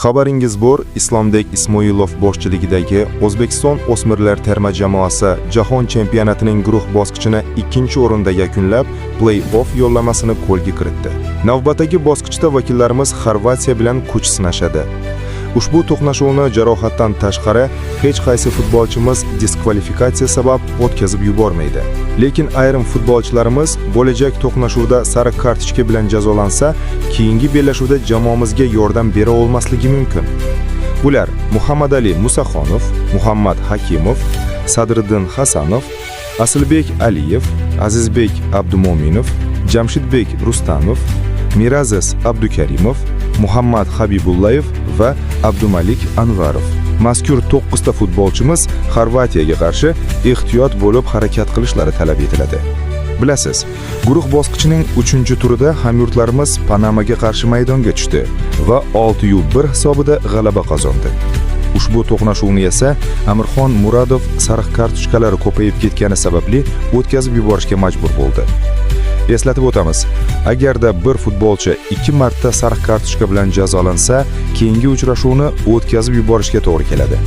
Xabaringiz bor, Islomdek Ismoilov boshchiligidagi O'zbekiston o'smirlar terma jamoasi Jahon chempionatining guruh bosqichini 2-o'rinda yakunlab, play-off yo'llamasini qo'lga kiritdi. Navbatdagi bosqichda vakillarimiz Xorvatiya bilan kuch sinashadi. Ushbu to'qnashuvni jarohatdan tashqari hech qaysi futbolchimiz diskvalifikatsiya sabab o'tkazib yubormaydi. Lekin ayrim futbolchilarimiz bo'lajak to'qnashuvda sariq kartochka bilan jazolansa, keyingi bellashuvda jamoamizga yordam bera olmasligi mumkin. Bular Muhammadali Musaxonov, Muhammad Hakimov, Sadriddin Hasanov, Asilbek Aliyev, Azizbek Abdumominov, Jamshidbek Rustamov, Miraziz Abdukarimov, Muhammad Habibullayev va Abdumalik Anvarov. Mazkur 9 ta futbolchimiz Xorvatiyaga qarshi ehtiyot bo'lib harakat qilishlari talab etiladi. Bilasiz, guruh bosqichining 3-turida hamyurtlarimiz Panamaga qarshi maydonga tushdi va 6-1 hisobida g'alaba qozondi. Ushbu to'qnashuvni esa Amirxon Muradov sariq kartochkalari ko'payib ketgani sababli o'tkazib yuborishga majbur bo'ldi. Eslatib o'tamiz, agarda bir futbolchi 2 marta sariq kartochka bilan jazolansa, keyingi uchrashuvni o'tkazib yuborishga to'g'ri keladi.